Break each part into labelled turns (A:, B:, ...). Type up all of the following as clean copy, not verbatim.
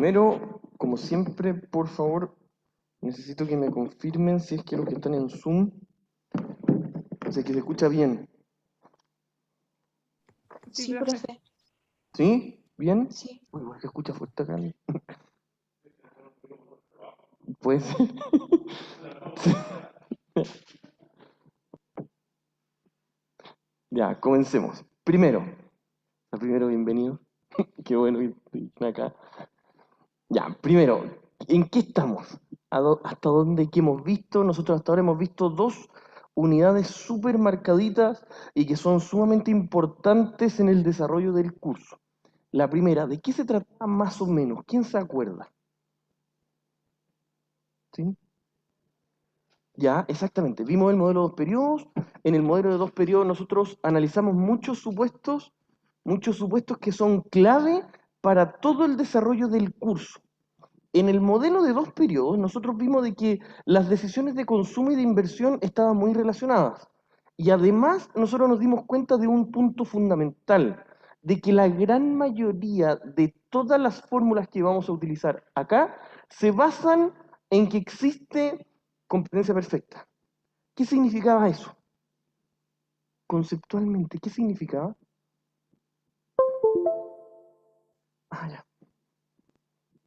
A: primero, como siempre, por favor, necesito que me confirmen si es que los que están en Zoom, o sea, que se escucha bien.
B: Sí,
C: Sí,
B: profe.
C: profe.
A: ¿Sí? ¿Bien?
C: Sí.
A: Uy, igual se escucha fuerte acá. Pues. Ya, comencemos. Primero, bienvenido. Qué bueno que estén acá. Ya, primero, ¿en qué estamos? ¿Hasta dónde que hemos visto? Nosotros hasta ahora hemos visto dos unidades súper marcaditas y que son sumamente importantes en el desarrollo del curso. La primera, ¿de qué se trataba más o menos? ¿Quién se acuerda? ¿Sí? Ya, exactamente. Vimos el modelo de dos periodos. En el modelo de dos periodos nosotros analizamos muchos supuestos que son clave para todo el desarrollo del curso. En el modelo de dos periodos, nosotros vimos de que las decisiones de consumo y de inversión estaban muy relacionadas. Y además, nosotros nos dimos cuenta de un punto fundamental, de que la gran mayoría de todas las fórmulas que vamos a utilizar acá se basan en que existe competencia perfecta. ¿Qué significaba eso? Conceptualmente, ¿qué significaba? Ah, ya.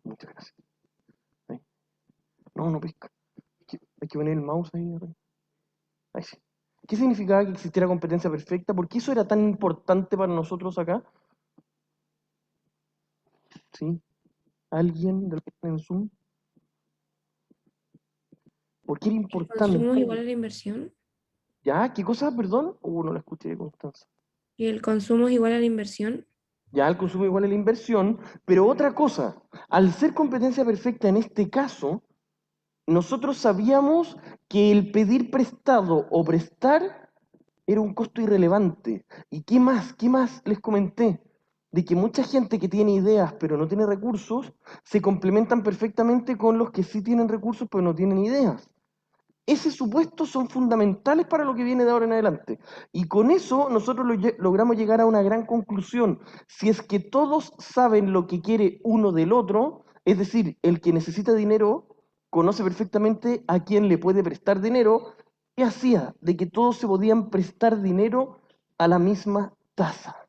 A: Muchas gracias. Ahí. No pesca. Hay que poner el mouse ahí. Ahí sí. ¿Qué significaba que existiera competencia perfecta? ¿Por qué eso era tan importante para nosotros acá? ¿Sí? ¿Alguien de los que están en Zoom? ¿Por qué era
B: ¿El consumo es
A: importante?
B: igual a la inversión?
A: ¿Ya? ¿Qué cosa? Perdón. No la escuché, Constanza.
B: ¿Y el consumo es igual a la inversión?
A: Ya, el consumo igual a la inversión, pero otra cosa, al ser competencia perfecta en este caso, nosotros sabíamos que el pedir prestado o prestar era un costo irrelevante. ¿Y qué más? ¿Qué más les comenté? De que mucha gente que tiene ideas pero no tiene recursos se complementan perfectamente con los que sí tienen recursos pero no tienen ideas. Esos supuestos son fundamentales para lo que viene de ahora en adelante. Y con eso nosotros logramos llegar a una gran conclusión. Si es que todos saben lo que quiere uno del otro, es decir, el que necesita dinero conoce perfectamente a quién le puede prestar dinero, ¿qué hacía? De que todos se podían prestar dinero a la misma tasa.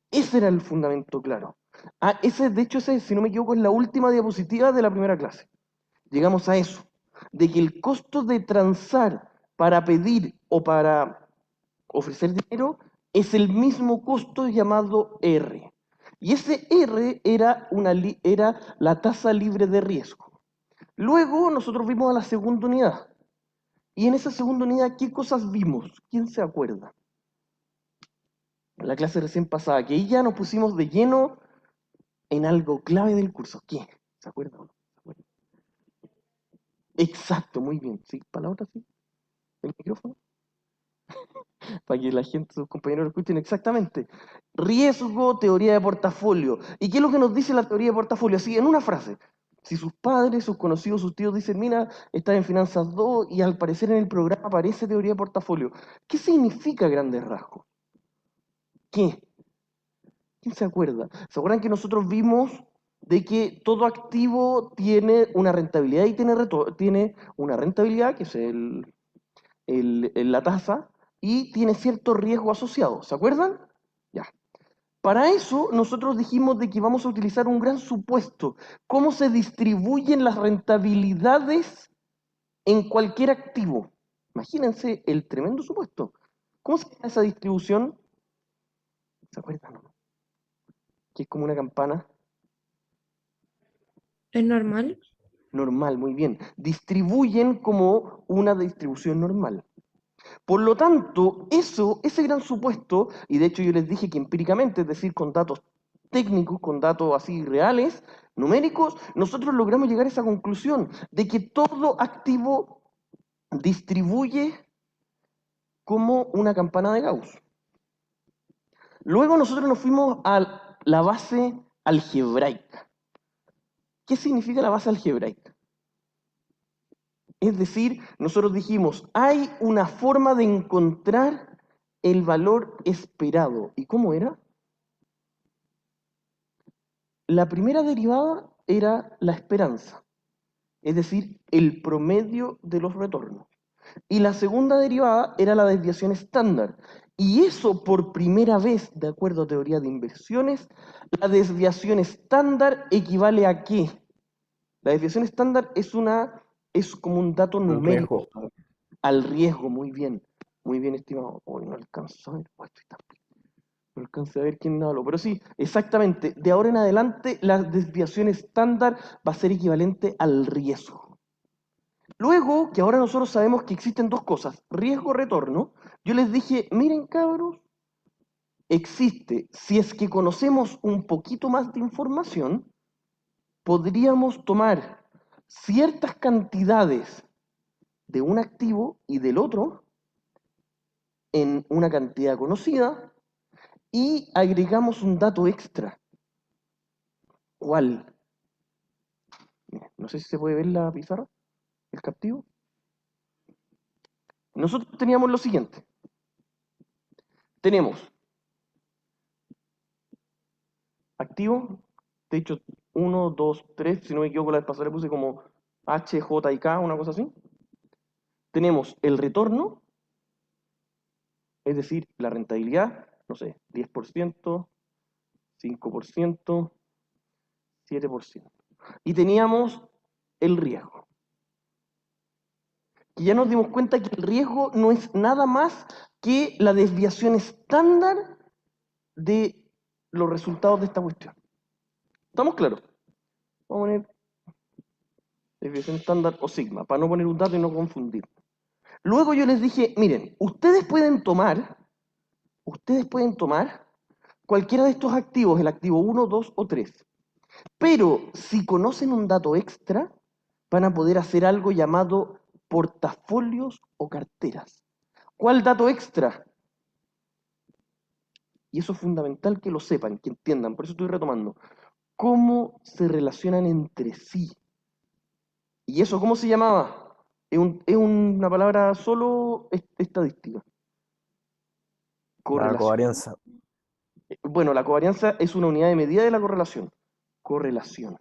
A: Ese era el fundamento claro. De hecho, si no me equivoco, es la última diapositiva de la primera clase. Llegamos a eso, de que el costo de transar para pedir o para ofrecer dinero es el mismo costo llamado R. Y ese R era la tasa libre de riesgo. Luego nosotros vimos a la segunda unidad. Y en esa segunda unidad, ¿qué cosas vimos? ¿Quién se acuerda? En la clase recién pasada, que ahí ya nos pusimos de lleno en algo clave del curso. ¿Qué? ¿Se acuerda o no? ¿Se acuerda? Exacto, muy bien. ¿Sí? ¿Para la otra sí? ¿El micrófono? Para que la gente, sus compañeros lo escuchen exactamente. Riesgo, teoría de portafolio. ¿Y qué es lo que nos dice la teoría de portafolio? Así, en una frase. Si sus padres, sus conocidos, sus tíos dicen, mira, está en Finanzas 2 y al parecer en el programa aparece teoría de portafolio. ¿Qué significa grandes rasgos? ¿Qué? ¿Quién se acuerda? ¿Se acuerdan que nosotros vimos de que todo activo tiene una rentabilidad y tiene una rentabilidad, que es la tasa, y tiene cierto riesgo asociado? ¿Se acuerdan? Ya. Para eso nosotros dijimos de que vamos a utilizar un gran supuesto. ¿Cómo se distribuyen las rentabilidades en cualquier activo? Imagínense el tremendo supuesto. ¿Cómo se llama esa distribución? ¿Se acuerdan? ¿No? Que es como una campana.
B: ¿Es normal?
A: Normal, muy bien. Distribuyen como una distribución normal. Por lo tanto, ese gran supuesto, y de hecho yo les dije que empíricamente, es decir, con datos técnicos, con datos así reales, numéricos, nosotros logramos llegar a esa conclusión de que todo activo distribuye como una campana de Gauss. Luego nosotros nos fuimos a la base algebraica. ¿Qué significa la base algebraica? Es decir, nosotros dijimos, hay una forma de encontrar el valor esperado. ¿Y cómo era? La primera derivada era la esperanza, es decir, el promedio de los retornos. Y la segunda derivada era la desviación estándar. Y eso por primera vez, de acuerdo a teoría de inversiones, la desviación estándar equivale a ¿qué? La desviación estándar es como un dato
C: El
A: numérico
C: riesgo.
A: al riesgo, muy bien estimado. Hoy no alcanzo a ver, no alcanzo a ver quién habló, pero sí, exactamente, de ahora en adelante la desviación estándar va a ser equivalente al riesgo. Luego, que ahora nosotros sabemos que existen dos cosas, riesgo-retorno, yo les dije, miren cabros, existe, si es que conocemos un poquito más de información, podríamos tomar ciertas cantidades de un activo y del otro en una cantidad conocida y agregamos un dato extra. ¿Cuál? No sé si se puede ver la pizarra, el captivo. Nosotros teníamos lo siguiente. Tenemos activo, de hecho, 1, 2, 3, si no me equivoco, la vez pasada le puse como H, J y K, una cosa así. Tenemos el retorno, es decir, la rentabilidad, no sé, 10%, 5%, 7%. Y teníamos el riesgo. Y ya nos dimos cuenta que el riesgo no es nada más que la desviación estándar de los resultados de esta cuestión. ¿Estamos claros? Vamos a poner desviación estándar o sigma, para no poner un dato y no confundir. Luego yo les dije, miren, ustedes pueden tomar cualquiera de estos activos, el activo 1, 2 o 3. Pero si conocen un dato extra, van a poder hacer algo llamado portafolios o carteras. ¿Cuál dato extra? Y eso es fundamental que lo sepan, que entiendan, por eso estoy retomando. ¿Cómo se relacionan entre sí? ¿Y eso cómo se llamaba? Es una palabra solo estadística.
C: La
A: Correlación.
C: covarianza.
A: Bueno, la covarianza es una unidad de medida de la correlación. Correlación.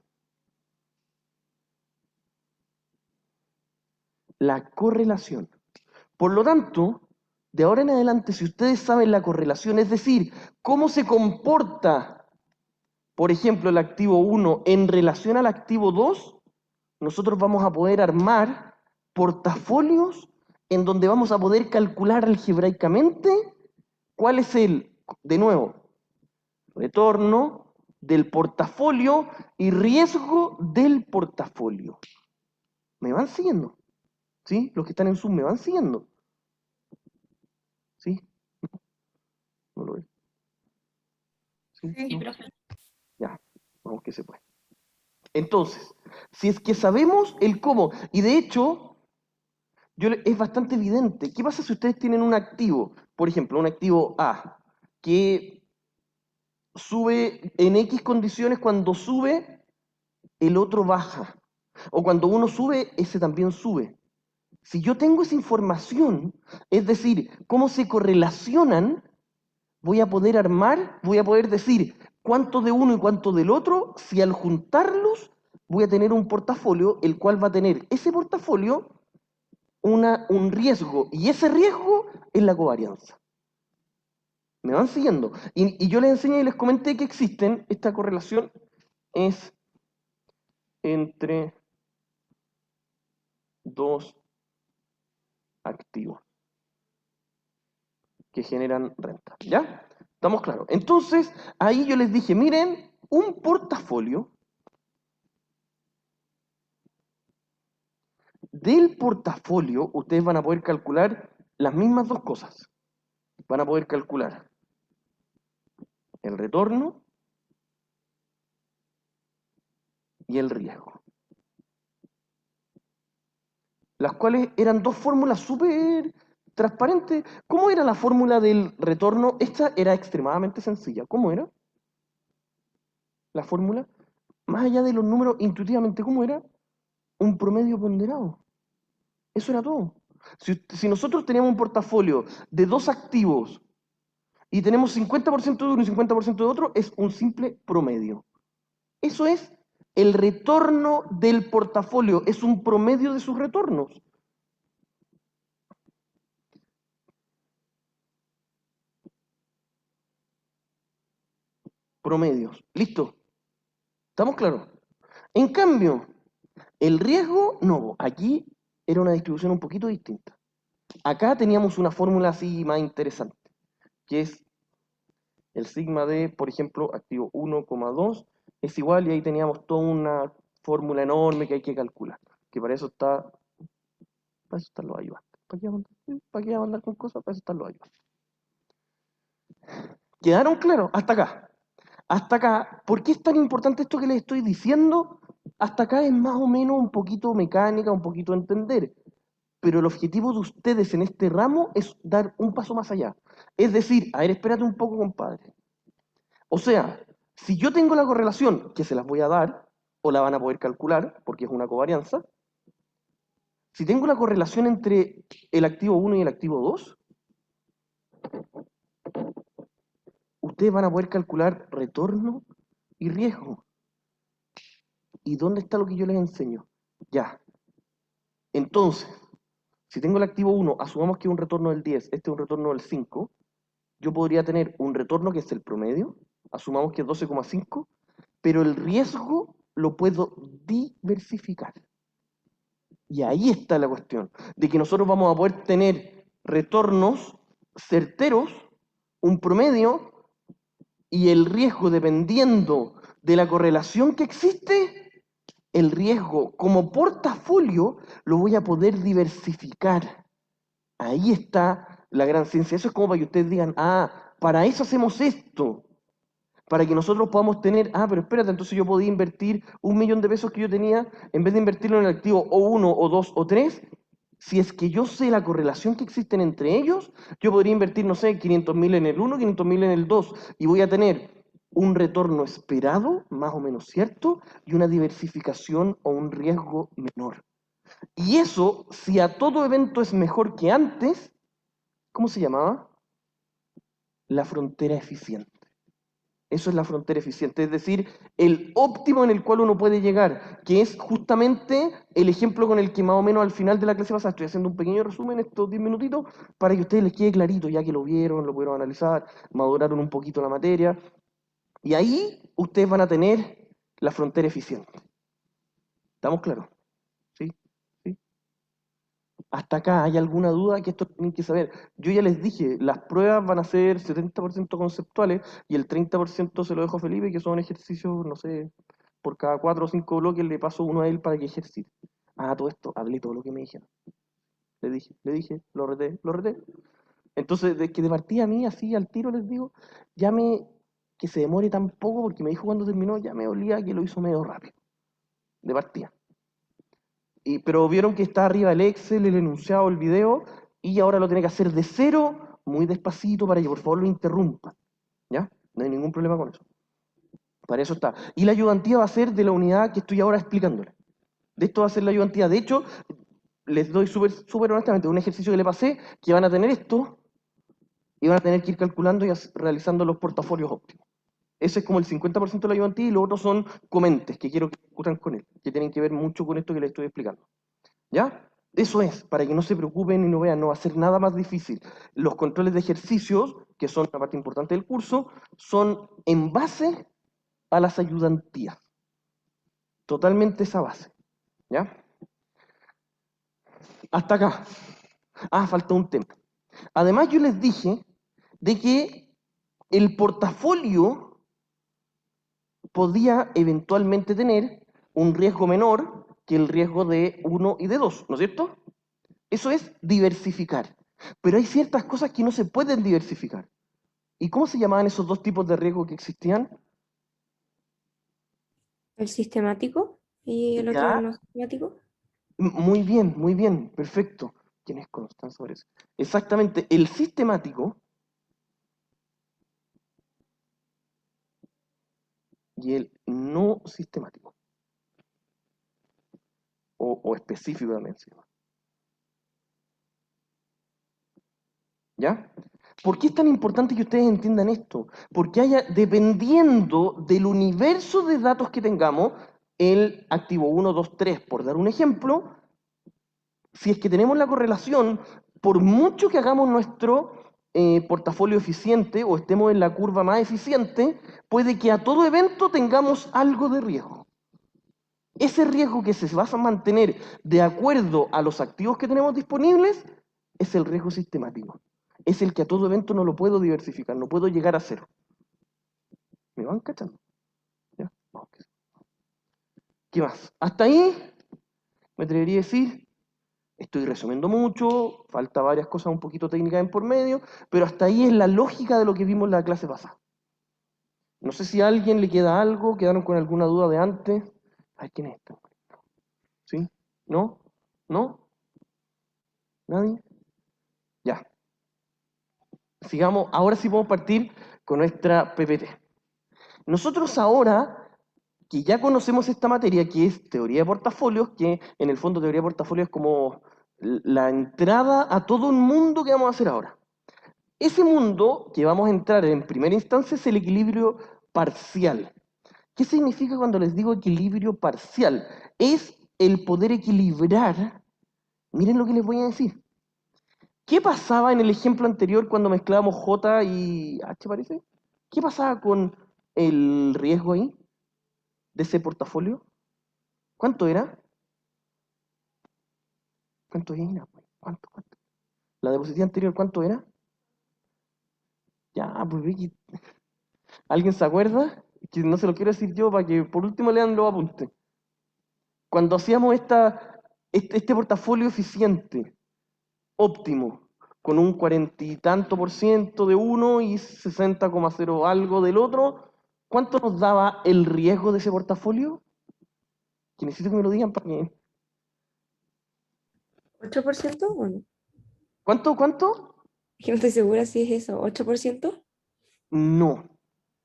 A: La correlación. Por lo tanto, de ahora en adelante, si ustedes saben la correlación, es decir, cómo se comporta, por ejemplo, el activo 1 en relación al activo 2, nosotros vamos a poder armar portafolios en donde vamos a poder calcular algebraicamente cuál es de nuevo, retorno del portafolio y riesgo del portafolio. ¿Me van siguiendo? ¿Sí? Los que están en Zoom me van siguiendo. ¿Sí? ¿No lo ven? ¿Sí?
B: Sí,
A: ¿No?
B: profe.
A: Ya, vamos que se puede. Entonces, si es que sabemos el cómo, y de hecho, es bastante evidente. ¿Qué pasa si ustedes tienen un activo, por ejemplo, un activo A, que sube en X condiciones, cuando sube, el otro baja? O cuando uno sube, ese también sube. Si yo tengo esa información, es decir, cómo se correlacionan, voy a poder decir cuánto de uno y cuánto del otro, si al juntarlos voy a tener un portafolio, el cual va a tener ese portafolio un riesgo, y ese riesgo es la covarianza. ¿Me van siguiendo? Y yo les enseñé y les comenté que existen, esta correlación es entre dos activos que generan renta. ¿Ya? ¿Estamos claros? Entonces, ahí yo les dije, miren, un portafolio, del portafolio ustedes van a poder calcular las mismas dos cosas. Van a poder calcular el retorno y el riesgo. Las cuales eran dos fórmulas súper transparentes. ¿Cómo era la fórmula del retorno? Esta era extremadamente sencilla. ¿Cómo era la fórmula? Más allá de los números, intuitivamente, ¿cómo era? Un promedio ponderado. Eso era todo. Si nosotros teníamos un portafolio de dos activos y tenemos 50% de uno y 50% de otro, es un simple promedio. Eso es El retorno del portafolio es un promedio de sus retornos. Promedios. ¿Listo? ¿Estamos claros? En cambio, el riesgo, no. Aquí era una distribución un poquito distinta. Acá teníamos una fórmula así más interesante, que es el sigma de, por ejemplo, activo 1,2 es igual, y ahí teníamos toda una fórmula enorme que hay que calcular, que para eso están los ayudantes. ¿Para qué andar con cosas? Para eso están los ayudantes. ¿Quedaron claros? Hasta acá. Hasta acá, ¿por qué es tan importante esto que les estoy diciendo? Hasta acá es más o menos un poquito mecánica, un poquito entender. Pero el objetivo de ustedes en este ramo es dar un paso más allá. Es decir, a ver, espérate un poco, compadre. O sea, si yo tengo la correlación, que se las voy a dar, o la van a poder calcular, porque es una covarianza, si tengo la correlación entre el activo 1 y el activo 2, ustedes van a poder calcular retorno y riesgo. ¿Y dónde está lo que yo les enseño? Ya. Entonces, si tengo el activo 1, asumamos que es un retorno del 10, este es un retorno del 5, yo podría tener un retorno que es el promedio, asumamos que es 12,5, pero el riesgo lo puedo diversificar. Y ahí está la cuestión, de que nosotros vamos a poder tener retornos certeros, un promedio, y el riesgo, dependiendo de la correlación que existe, el riesgo como portafolio lo voy a poder diversificar. Ahí está la gran ciencia. Eso es como para que ustedes digan, ah, para eso hacemos esto. Para que nosotros podamos tener, ah, pero espérate, entonces yo podía invertir 1 millón de pesos que yo tenía, en vez de invertirlo en el activo o 1, o 2, o 3, si es que yo sé la correlación que existen entre ellos, yo podría invertir, no sé, 500.000 en el 1, 500.000 en el 2, y voy a tener un retorno esperado, más o menos cierto, y una diversificación o un riesgo menor. Y eso, si a todo evento es mejor que antes, ¿cómo se llamaba? La frontera eficiente. Eso es la frontera eficiente, es decir, el óptimo en el cual uno puede llegar, que es justamente el ejemplo con el que más o menos al final de la clase pasada estoy haciendo un pequeño resumen, estos 10 minutitos, para que a ustedes les quede clarito, ya que lo vieron, lo pudieron analizar, maduraron un poquito la materia, y ahí ustedes van a tener la frontera eficiente. ¿Estamos claros? ¿Sí? ¿Sí? Hasta acá, ¿hay alguna duda que esto tienen que saber? Yo ya les dije, las pruebas van a ser 70% conceptuales y el 30% se lo dejo a Felipe, que son ejercicios, no sé, por cada 4 o 5 bloques le paso uno a él para que ejercite. Ah, todo esto, hablé todo lo que me dijeron. Le dije, lo reté, lo reté. Entonces, de que de partida a mí, así al tiro les digo, ya me, que se demore tan poco, porque me dijo cuando terminó, ya me olía que lo hizo medio rápido, de partida. Pero vieron que está arriba el Excel, el enunciado, el video, y ahora lo tiene que hacer de cero, muy despacito, para que por favor lo interrumpa. ¿Ya? No hay ningún problema con eso. Para eso está. Y la ayudantía va a ser de la unidad que estoy ahora explicándole. De esto va a ser la ayudantía. De hecho, les doy súper honestamente un ejercicio que le pasé, que van a tener esto, y van a tener que ir calculando y realizando los portafolios óptimos. Ese es como el 50% de la ayudantía, y los otros son comentes, que quiero que discutan con él, que tienen que ver mucho con esto que les estoy explicando. ¿Ya? Eso es, para que no se preocupen y no vean, no va a ser nada más difícil. Los controles de ejercicios, que son una parte importante del curso, son en base a las ayudantías. Totalmente esa base. ¿Ya? Hasta acá. Ah, falta un tema. Además, yo les dije de que el portafolio podía eventualmente tener un riesgo menor que el riesgo de 1 y de 2, ¿no es cierto? Eso es diversificar. Pero hay ciertas cosas que no se pueden diversificar. ¿Y cómo se llamaban esos dos tipos de riesgo que existían?
B: El sistemático y el otro
A: Ya.
B: no sistemático.
A: Muy bien, perfecto. ¿Quién es Constanza sobre eso? Exactamente, el sistemático y el no sistemático. O específico también se llama. ¿Ya? ¿Por qué es tan importante que ustedes entiendan esto? Porque dependiendo del universo de datos que tengamos, el activo 1, 2, 3, por dar un ejemplo, si es que tenemos la correlación, por mucho que hagamos nuestro portafolio eficiente o estemos en la curva más eficiente, puede que a todo evento tengamos algo de riesgo. Ese riesgo que se va a mantener de acuerdo a los activos que tenemos disponibles es el riesgo sistemático. Es el que a todo evento no lo puedo diversificar, no puedo llegar a cero. ¿Me van cachando? ¿Ya? Vamos. ¿Qué más? Hasta ahí me atrevería a decir, estoy resumiendo mucho, falta varias cosas un poquito técnicas en por medio, pero hasta ahí es la lógica de lo que vimos en la clase pasada. No sé si a alguien le queda algo, quedaron con alguna duda de antes. Ay, ¿quién es este? ¿Sí? ¿No? ¿No? ¿Nadie? Ya. Sigamos, ahora sí podemos partir con nuestra PPT. Nosotros ahora, que ya conocemos esta materia, que es teoría de portafolios, que en el fondo teoría de portafolios es como la entrada a todo un mundo que vamos a hacer ahora. Ese mundo que vamos a entrar en primera instancia es el equilibrio parcial. ¿Qué significa cuando les digo equilibrio parcial? Es el poder equilibrar, miren lo que les voy a decir. ¿Qué pasaba en el ejemplo anterior cuando mezclábamos J y H, parece? ¿Qué pasaba con el riesgo ahí de ese portafolio? ¿Cuánto era? ¿Cuánto era? ¿Cuánto? La diapositiva anterior, ¿cuánto era? Ya, pues Vicky, ¿alguien se acuerda? Que no se lo quiero decir yo para que por último lean los apuntes. Cuando hacíamos este portafolio eficiente, óptimo, con un 40 y tanto por ciento de uno y 60,0 algo del otro, ¿cuánto nos daba el riesgo de ese portafolio? Que necesito que me lo digan para que...
B: ¿8%? Bueno,
A: ¿Cuánto?
B: es que no estoy segura si es eso, ¿8%?
A: No.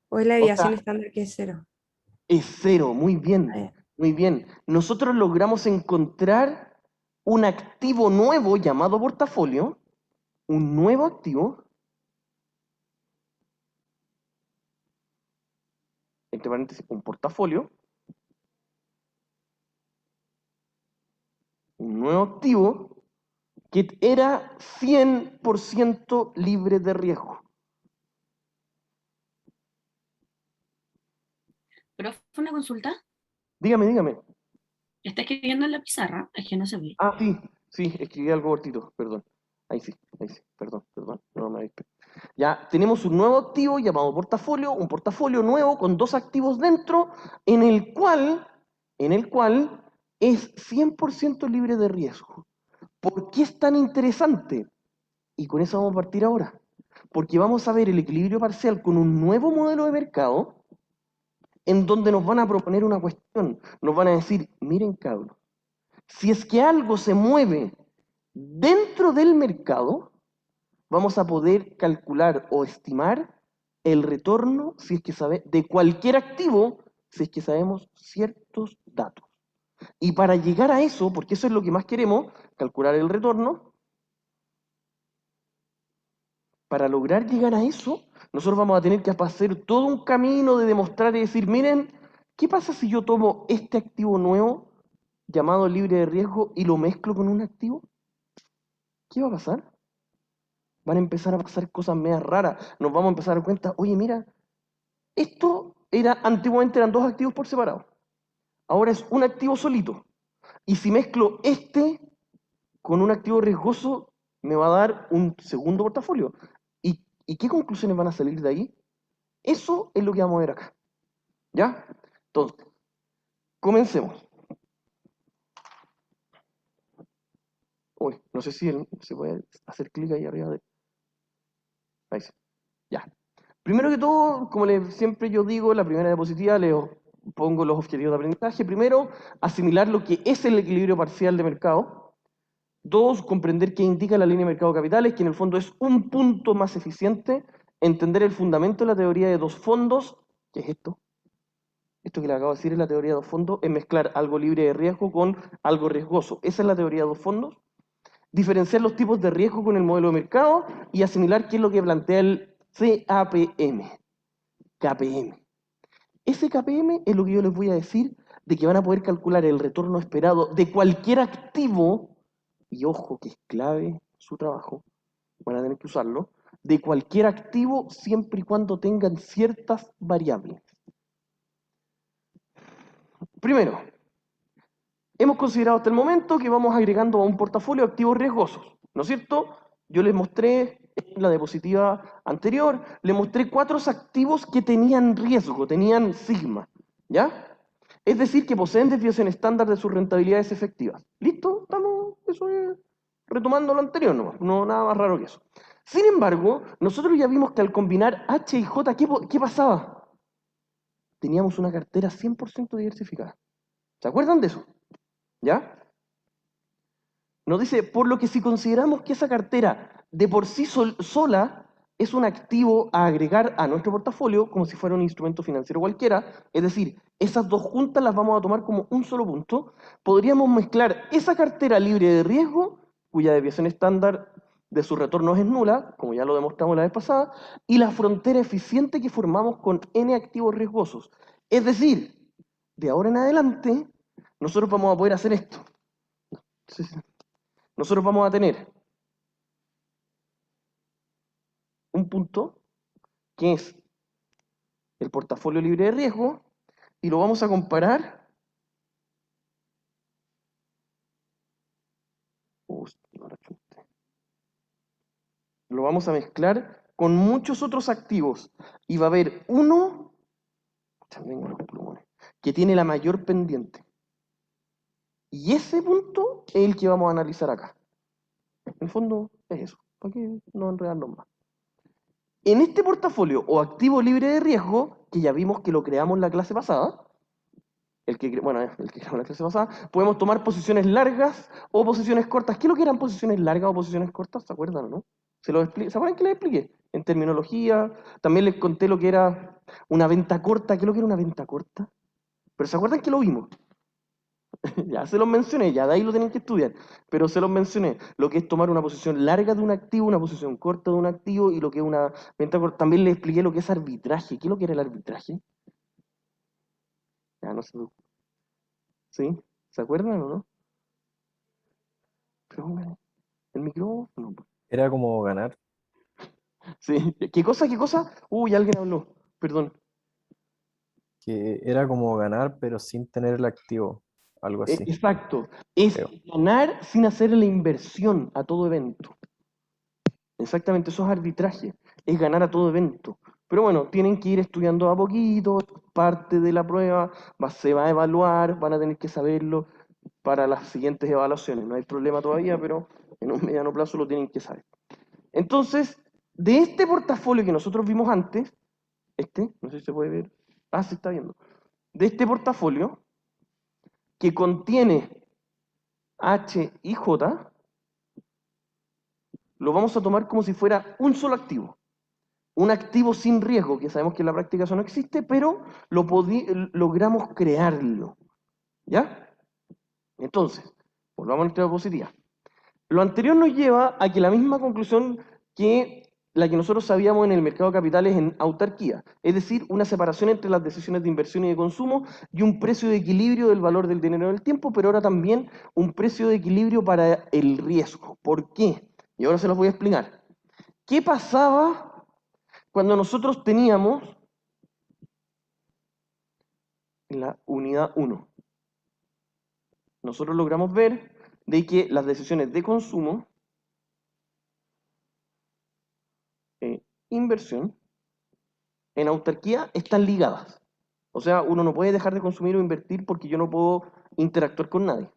B: ¿O es la
A: O sea,
B: deviación estándar que es cero?
A: es cero, muy
B: Ah,
A: bien,
B: ya.
A: muy bien. Nosotros logramos encontrar un activo nuevo llamado portafolio, un nuevo activo, entre paréntesis, un portafolio, un nuevo activo que era 100% libre de riesgo.
C: Profe, una consulta.
A: Dígame.
C: Está escribiendo en la pizarra, es que no se ve.
A: Ah, sí, escribí algo cortito, perdón. Ahí sí, perdón, no me avispe. Ya, tenemos un nuevo activo llamado portafolio, un portafolio nuevo con dos activos dentro, en el cual es 100% libre de riesgo. ¿Por qué es tan interesante? Y con eso vamos a partir ahora. Porque vamos a ver el equilibrio parcial con un nuevo modelo de mercado en donde nos van a proponer una cuestión. Nos van a decir, miren cabros, si es que algo se mueve dentro del mercado, vamos a poder calcular o estimar el retorno si es que de cualquier activo si es que sabemos ciertos datos. Y para llegar a eso, porque eso es lo que más queremos, calcular el retorno, para lograr llegar a eso, nosotros vamos a tener que hacer todo un camino de demostrar y decir, miren, ¿qué pasa si yo tomo este activo nuevo llamado libre de riesgo y lo mezclo con un activo? ¿Qué va a pasar? Van a empezar a pasar cosas medias raras. Nos vamos a empezar a dar cuenta, oye, mira, antiguamente eran dos activos por separado. Ahora es un activo solito. Y si mezclo este con un activo riesgoso, me va a dar un segundo portafolio. ¿Y qué conclusiones van a salir de ahí? Eso es lo que vamos a ver acá. ¿Ya? Entonces, comencemos. Uy, no sé si se puede hacer clic ahí arriba de... Ahí sí. Ya. Primero que todo, como siempre yo digo, la primera diapositiva les pongo los objetivos de aprendizaje. Primero, asimilar lo que es el equilibrio parcial de mercado. Dos, comprender qué indica la línea de mercado de capitales, que en el fondo es un punto más eficiente. Entender el fundamento de la teoría de dos fondos, que es esto. Esto que le acabo de decir es la teoría de dos fondos, es mezclar algo libre de riesgo con algo riesgoso. Esa es la teoría de dos fondos. Diferenciar los tipos de riesgo con el modelo de mercado y asimilar qué es lo que plantea el CAPM. KPM. Ese KPM es lo que yo les voy a decir de que van a poder calcular el retorno esperado de cualquier activo, y ojo que es clave su trabajo, van a tener que usarlo, de cualquier activo siempre y cuando tengan ciertas variables. Primero, hemos considerado hasta el momento que vamos agregando a un portafolio activos riesgosos, ¿no es cierto? Yo les mostré en la diapositiva anterior, les mostré 4 activos que tenían riesgo, tenían sigma, ¿ya? Es decir, que poseen desviación estándar de sus rentabilidades efectivas. ¿Listo? Estamos, eso es, retomando lo anterior, no nada más raro que eso. Sin embargo, nosotros ya vimos que al combinar H y J, ¿qué pasaba? Teníamos una cartera 100% diversificada. ¿Se acuerdan de eso? ¿Ya? Nos dice, por lo que si consideramos que esa cartera de por sí sola es un activo a agregar a nuestro portafolio, como si fuera un instrumento financiero cualquiera, es decir, esas dos juntas las vamos a tomar como un solo punto, podríamos mezclar esa cartera libre de riesgo, cuya desviación estándar de sus retornos es nula, como ya lo demostramos la vez pasada, y la frontera eficiente que formamos con N activos riesgosos. Es decir, de ahora en adelante, nosotros vamos a poder hacer esto. Nosotros vamos a tener un punto que es el portafolio libre de riesgo y lo vamos a comparar. Lo vamos a mezclar con muchos otros activos y va a haber uno que tiene la mayor pendiente. Y ese punto es el que vamos a analizar acá. En el fondo es eso, para que no enredarnos más. En este portafolio o activo libre de riesgo, que ya vimos que lo creamos en la clase pasada, el que creamos en la clase pasada, podemos tomar posiciones largas o posiciones cortas. ¿Qué es lo que eran posiciones largas o posiciones cortas? ¿Se acuerdan o no? ¿Se acuerdan que les expliqué? En terminología, también les conté lo que era una venta corta. ¿Qué es lo que era una venta corta? Pero ¿se acuerdan que lo vimos? Ya se los mencioné, ya de ahí lo tienen que estudiar, pero se los mencioné. Lo que es tomar una posición larga de un activo, una posición corta de un activo y lo que es una venta corta. También les expliqué lo que es arbitraje. ¿Qué es lo que era el arbitraje? Ya no sé. ¿Sí? ¿Se acuerdan o no? Pero, el micrófono.
D: Era como ganar.
A: Sí. ¿Qué cosa? ¿Qué cosa? Uy, alguien habló. Perdón.
D: Que era como ganar, pero sin tener el activo. Algo así,
A: Exacto. Es
D: creo.
A: ganar sin hacer la inversión a todo evento. Exactamente, eso es arbitraje. Es ganar a todo evento. Pero bueno, tienen que ir estudiando a poquito, parte de la prueba, se va a evaluar, van a tener que saberlo para las siguientes evaluaciones. No hay problema todavía, pero en un mediano plazo lo tienen que saber. Entonces, de este portafolio que nosotros vimos antes, no sé si se puede ver, se está viendo, de este portafolio que contiene H y J, lo vamos a tomar como si fuera un solo activo. Un activo sin riesgo, que sabemos que en la práctica eso no existe, pero logramos crearlo. ¿Ya? Entonces, volvamos a nuestra diapositiva. Lo anterior nos lleva a que la misma conclusión que la que nosotros sabíamos en el mercado de capitales en autarquía, es decir, una separación entre las decisiones de inversión y de consumo y un precio de equilibrio del valor del dinero en el tiempo, pero ahora también un precio de equilibrio para el riesgo. ¿Por qué? Y ahora se los voy a explicar. ¿Qué pasaba cuando nosotros teníamos la unidad 1? Nosotros logramos ver de que las decisiones de consumo, inversión, en autarquía están ligadas. O sea, uno no puede dejar de consumir o invertir porque yo no puedo interactuar con nadie.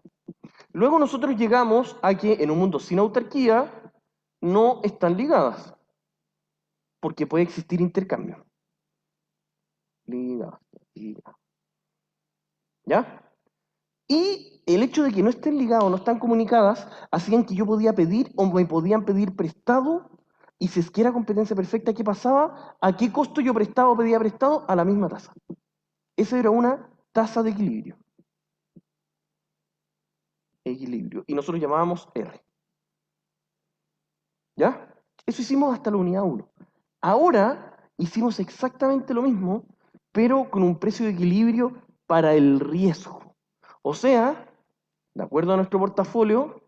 A: Luego nosotros llegamos a que en un mundo sin autarquía no están ligadas, porque puede existir intercambio. Ligadas, ligadas. ¿Ya? Y el hecho de que no estén ligados, no están comunicadas, hacían que yo podía pedir o me podían pedir prestado, y si es que era competencia perfecta, ¿qué pasaba? ¿A qué costo yo prestaba o pedía prestado? A la misma tasa. Esa era una tasa de equilibrio. Equilibrio. Y nosotros llamábamos R. ¿Ya? Eso hicimos hasta la unidad 1. Ahora hicimos exactamente lo mismo, pero con un precio de equilibrio para el riesgo. O sea, de acuerdo a nuestro portafolio,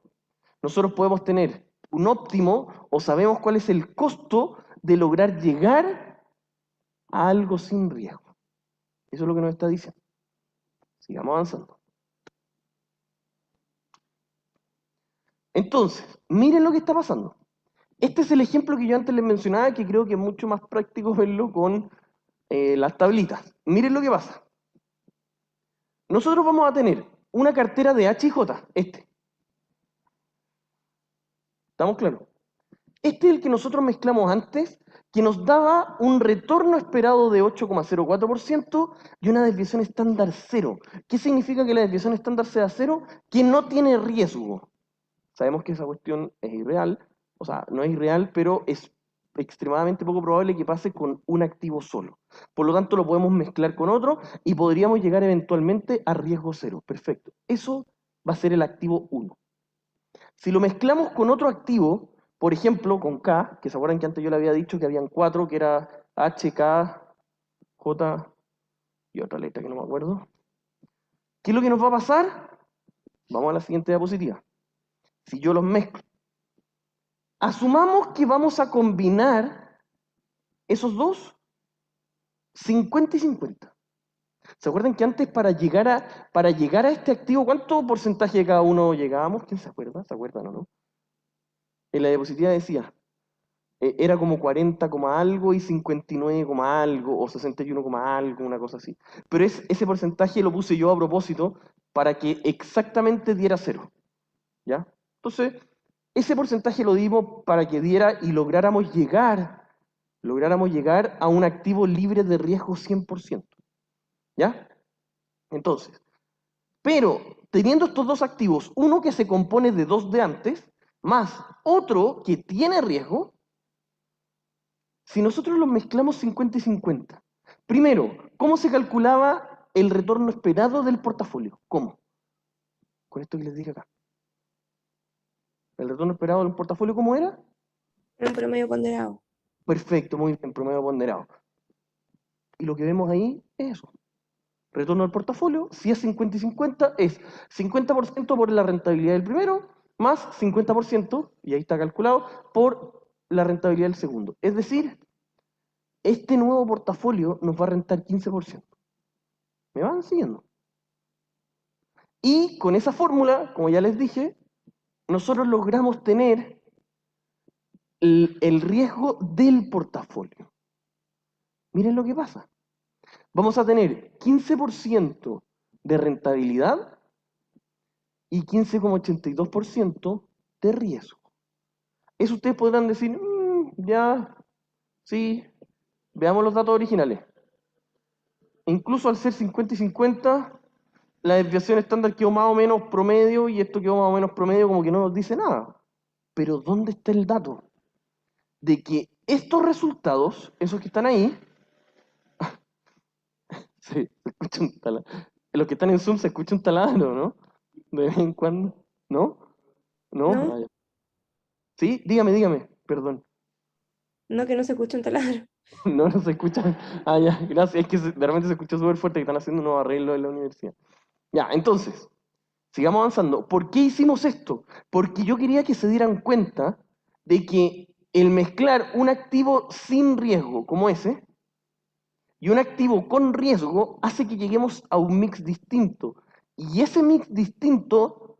A: nosotros podemos tener un óptimo o sabemos cuál es el costo de lograr llegar a algo sin riesgo. Eso es lo que nos está diciendo. Sigamos avanzando. Entonces, miren lo que está pasando. Este es el ejemplo que yo antes les mencionaba, que creo que es mucho más práctico verlo con las tablitas. Miren lo que pasa. Nosotros vamos a tener una cartera de H y J, ¿Estamos claros? Este es el que nosotros mezclamos antes, que nos daba un retorno esperado de 8,04% y una desviación estándar cero. ¿Qué significa que la desviación estándar sea cero? Que no tiene riesgo. Sabemos que esa cuestión es irreal, o sea, no es irreal, pero es extremadamente poco probable que pase con un activo solo. Por lo tanto, lo podemos mezclar con otro y podríamos llegar eventualmente a riesgo cero. Perfecto. Eso va a ser el activo 1. Si lo mezclamos con otro activo, por ejemplo, con K, que se acuerdan que antes yo le había dicho que habían 4, que era H, K, J y otra letra que no me acuerdo. ¿Qué es lo que nos va a pasar? Vamos a la siguiente diapositiva. Si yo los mezclo, asumamos que vamos a combinar esos dos 50 y 50. ¿Se acuerdan que antes para llegar a este activo, cuánto porcentaje de cada uno llegábamos? ¿Quién se acuerda? ¿Se acuerdan o no? En la diapositiva decía, era como 40, algo y 59, algo, o 61, algo, una cosa así. Pero ese porcentaje lo puse yo a propósito para que exactamente diera cero. ¿Ya? Entonces, ese porcentaje lo dimos para que diera y lográramos llegar a un activo libre de riesgo 100%. ¿Ya? Entonces, pero teniendo estos dos activos, uno que se compone de dos de antes, más otro que tiene riesgo, si nosotros los mezclamos 50 y 50, primero, ¿cómo se calculaba el retorno esperado del portafolio? ¿Cómo? Con esto que les dije acá. ¿El retorno esperado del portafolio cómo era?
B: Un promedio ponderado.
A: Perfecto, muy bien, promedio ponderado. Y lo que vemos ahí es eso. Retorno del portafolio, si es 50 y 50, es 50% por la rentabilidad del primero, más 50%, y ahí está calculado, por la rentabilidad del segundo. Es decir, este nuevo portafolio nos va a rentar 15%. ¿Me van siguiendo? Y con esa fórmula, como ya les dije, nosotros logramos tener el riesgo del portafolio. Miren lo que pasa. Vamos a tener 15% de rentabilidad y 15,82% de riesgo. Eso ustedes podrán decir, ya, sí, veamos los datos originales. Incluso al ser 50 y 50, la desviación estándar quedó más o menos promedio y esto quedó más o menos promedio, como que no nos dice nada. Pero ¿dónde está el dato? De que estos resultados, esos que están ahí, sí, se escucha un taladro. Los que están en Zoom se escucha un taladro, ¿no? De vez en cuando. ¿No? ¿No?
B: ¿No?
A: Ah, ya. Sí, dígame, perdón.
B: No, que no se escucha un taladro.
A: No, no se escucha. Ah, ya, gracias. Es que de repente se escucha súper fuerte que están haciendo un nuevo arreglo en la universidad. Ya, entonces, sigamos avanzando. ¿Por qué hicimos esto? Porque yo quería que se dieran cuenta de que el mezclar un activo sin riesgo como ese y un activo con riesgo hace que lleguemos a un mix distinto. Y ese mix distinto,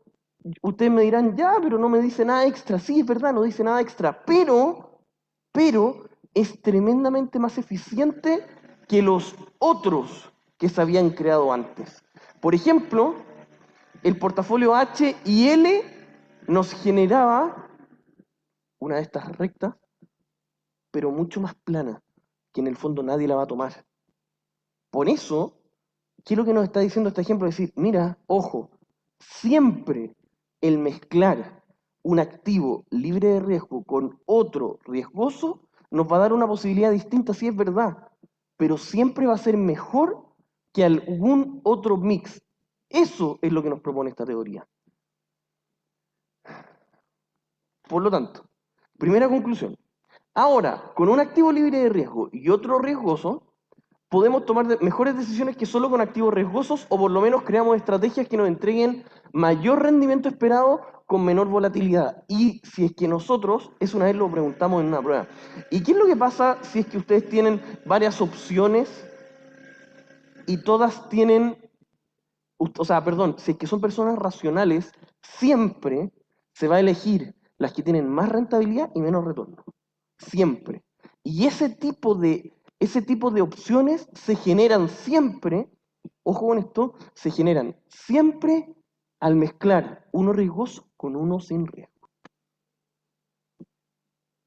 A: ustedes me dirán, ya, pero no me dice nada extra. Sí, es verdad, no dice nada extra, pero es tremendamente más eficiente que los otros que se habían creado antes. Por ejemplo, el portafolio H y L nos generaba una de estas rectas, pero mucho más plana, que en el fondo nadie la va a tomar. Por eso, ¿qué es lo que nos está diciendo este ejemplo? Decir, mira, ojo, siempre el mezclar un activo libre de riesgo con otro riesgoso nos va a dar una posibilidad distinta, sí es verdad, pero siempre va a ser mejor que algún otro mix. Eso es lo que nos propone esta teoría. Por lo tanto, primera conclusión. Ahora, con un activo libre de riesgo y otro riesgoso, podemos tomar mejores decisiones que solo con activos riesgosos, o por lo menos creamos estrategias que nos entreguen mayor rendimiento esperado con menor volatilidad. Y si es que nosotros, eso una vez lo preguntamos en una prueba, ¿y qué es lo que pasa si es que ustedes tienen varias opciones y todas tienen, o sea, perdón, si es que son personas racionales, siempre se va a elegir las que tienen más rentabilidad y menos retorno? Siempre. Y ese tipo de opciones se generan siempre, ojo con esto, se generan siempre al mezclar uno riesgoso con uno sin riesgo.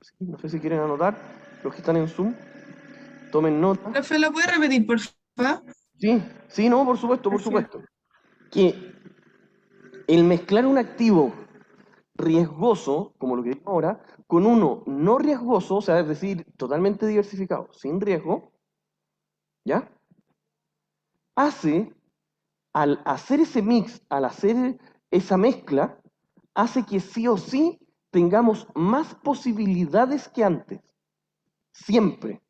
A: Sí, no sé si quieren anotar, los que están en Zoom, tomen nota.
E: Profe, ¿lo puede repetir, por favor?
A: Sí, sí, no, por supuesto, por
E: Gracias.
A: supuesto. Que el mezclar un activo riesgoso, como lo que digo ahora, con uno no riesgoso, o sea, es decir, totalmente diversificado, sin riesgo, ¿ya? Al hacer ese mix, al hacer esa mezcla, hace que sí o sí tengamos más posibilidades que antes. Siempre.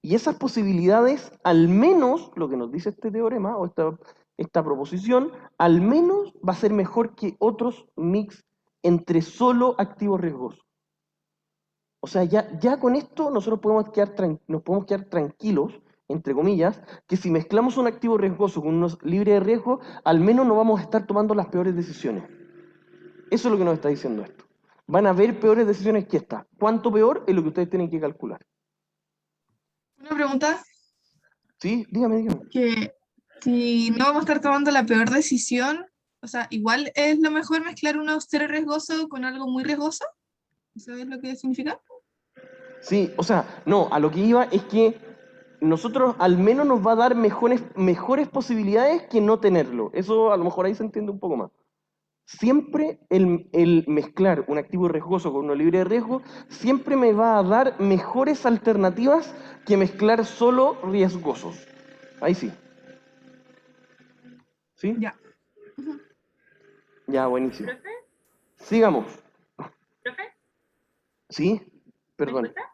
A: Y esas posibilidades, al menos, lo que nos dice este teorema o esta proposición, al menos va a ser mejor que otros mix entre solo activos riesgosos. O sea, ya con esto nosotros nos podemos quedar tranquilos, entre comillas, que si mezclamos un activo riesgoso con uno libre de riesgo, al menos no vamos a estar tomando las peores decisiones. Eso es lo que nos está diciendo esto. Van a haber peores decisiones que esta. ¿Cuánto peor? Es lo que ustedes tienen que calcular.
E: Una pregunta,
A: ¿Sí? Dígame.
E: que si no vamos a estar tomando la peor decisión, o sea, igual es lo mejor mezclar uno cero riesgoso con algo muy riesgoso. ¿Eso es lo que significa?
A: Sí, o sea, no, a lo que iba es que nosotros al menos nos va a dar mejores posibilidades que no tenerlo. Eso a lo mejor ahí se entiende un poco más. Siempre el mezclar un activo riesgoso con uno libre de riesgo, siempre me va a dar mejores alternativas que mezclar solo riesgosos. Ahí sí. ¿Sí?
E: Ya. Ujú.
A: Ya, buenísimo.
C: ¿Profe?
A: Sigamos.
C: ¿Profe?
A: ¿Sí?
C: ¿Me
A: Perdón.
C: escucha?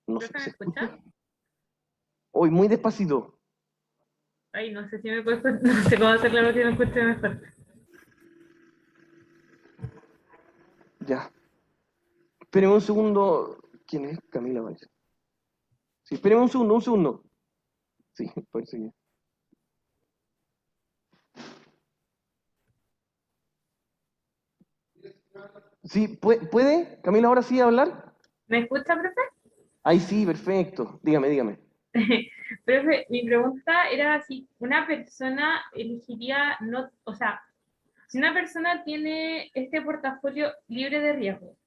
A: No sé,
C: ¿Profe, me
A: ¿se
C: escucha?
A: escucha? Hoy muy despacito.
C: Ay, no sé si me puedo escuchar. No sé cómo hacerlo para que me escuche mejor.
A: Ya. Espérenme un segundo. ¿Quién es? Camila Valls. Sí, espérenme un segundo. Sí, parece que. Sí, ¿puede? Camila, ahora sí hablar.
C: ¿Me escucha, profe?
A: Ahí sí, perfecto. Dígame.
C: Profe, mi pregunta era si una persona elegiría, no, o sea, si una persona tiene este portafolio libre de riesgo,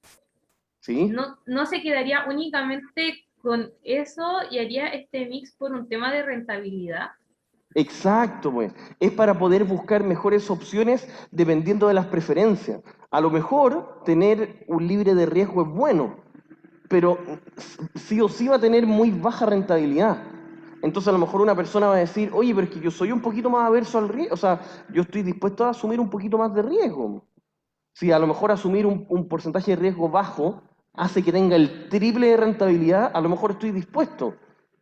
A: ¿Sí?
C: no se quedaría únicamente con eso y haría este mix por un tema de rentabilidad.
A: Exacto, pues. Es para poder buscar mejores opciones dependiendo de las preferencias. A lo mejor tener un libre de riesgo es bueno, pero sí o sí va a tener muy baja rentabilidad. Entonces a lo mejor una persona va a decir, oye, pero es que yo soy un poquito más averso al riesgo, o sea, yo estoy dispuesto a asumir un poquito más de riesgo. Si a lo mejor asumir un porcentaje de riesgo bajo hace que tenga el triple de rentabilidad, a lo mejor estoy dispuesto.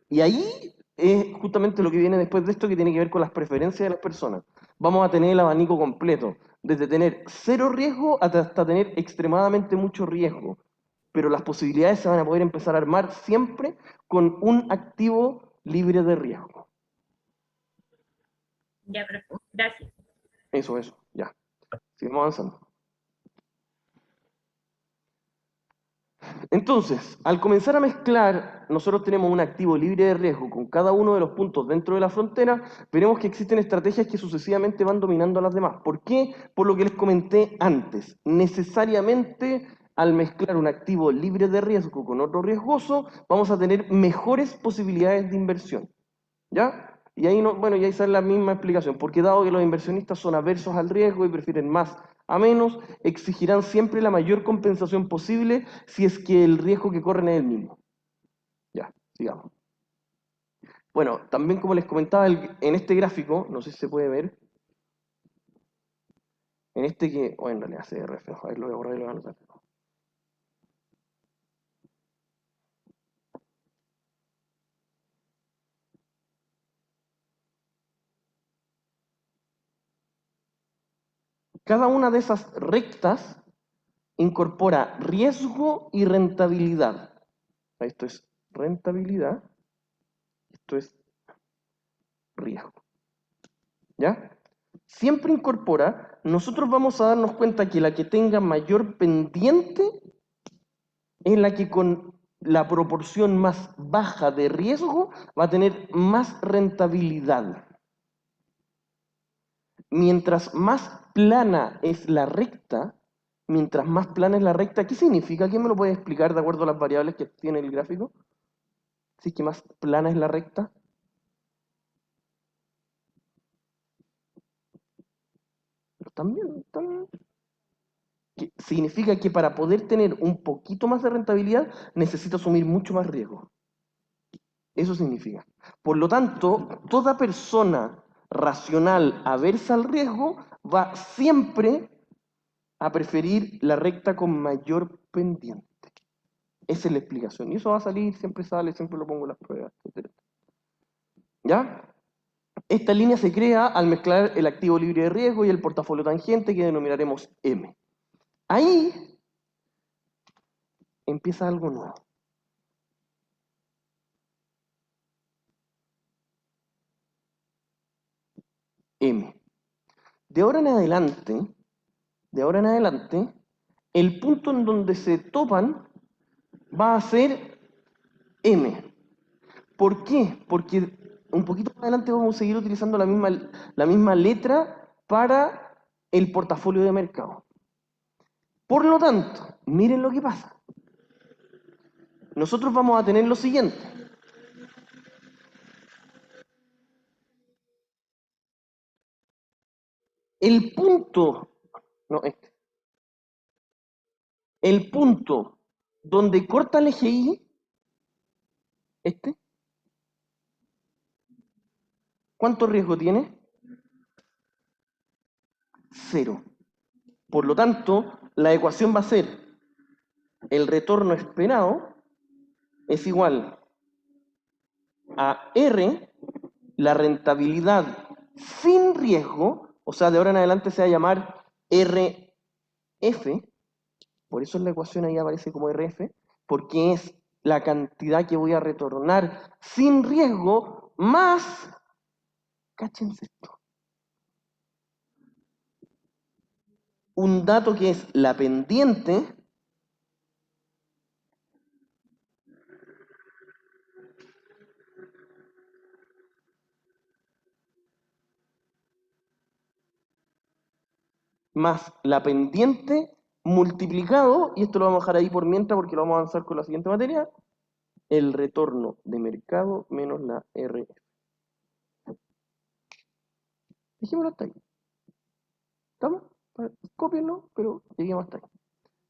A: Y ahí es justamente lo que viene después de esto, que tiene que ver con las preferencias de las personas. Vamos a tener el abanico completo, desde tener cero riesgo hasta tener extremadamente mucho riesgo. Pero las posibilidades se van a poder empezar a armar siempre con un activo libre de riesgo.
C: Ya, profe, gracias.
A: Eso, ya. Sigamos avanzando. Entonces, al comenzar a mezclar, nosotros tenemos un activo libre de riesgo con cada uno de los puntos dentro de la frontera, veremos que existen estrategias que sucesivamente van dominando a las demás. ¿Por qué? Por lo que les comenté antes. Necesariamente, al mezclar un activo libre de riesgo con otro riesgoso, vamos a tener mejores posibilidades de inversión. ¿Ya? Y ahí no, bueno, y ahí sale la misma explicación, porque dado que los inversionistas son aversos al riesgo y prefieren más a menos, exigirán siempre la mayor compensación posible si es que el riesgo que corren es el mismo. Ya, sigamos. Bueno, también como les comentaba en este gráfico, no sé si se puede ver, en este que, o en realidad hace reflejo, a ver, lo voy a borrar y lo voy a anotar. Cada una de esas rectas incorpora riesgo y rentabilidad. Esto es rentabilidad, esto es riesgo. ¿Ya? Siempre incorpora, nosotros vamos a darnos cuenta que la que tenga mayor pendiente es la que con la proporción más baja de riesgo va a tener más rentabilidad. Mientras más plana es la recta, mientras más plana es la recta, ¿qué significa? ¿Quién me lo puede explicar de acuerdo a las variables que tiene el gráfico? Si es que más plana es la recta. Pero también, significa que para poder tener un poquito más de rentabilidad, necesito asumir mucho más riesgo. Eso significa. Por lo tanto, toda persona racional aversa al riesgo va siempre a preferir la recta con mayor pendiente. Esa es la explicación. Y eso va a salir, siempre sale, siempre lo pongo en las pruebas, etc. ¿Ya? Esta línea se crea al mezclar el activo libre de riesgo y el portafolio tangente que denominaremos M. Ahí empieza algo nuevo. M. De ahora en adelante, el punto en donde se topan va a ser M. ¿Por qué? Porque un poquito más adelante vamos a seguir utilizando la misma letra para el portafolio de mercado. Por lo tanto, miren lo que pasa. Nosotros vamos a tener lo siguiente. El punto, no, el punto donde corta el eje Y, ¿cuánto riesgo tiene? 0. Por lo tanto, la ecuación va a ser el retorno esperado es igual a R, la rentabilidad sin riesgo, o sea, de ahora en adelante se va a llamar RF, por eso en la ecuación ahí aparece como RF, porque es la cantidad que voy a retornar sin riesgo más, cáchense esto, un dato que es la pendiente más la pendiente multiplicado, y esto lo vamos a dejar ahí por mientras porque lo vamos a avanzar con la siguiente materia, el retorno de mercado menos la RF. Dejémoslo hasta ahí. ¿Estamos? Cópienlo, pero lleguemos hasta ahí.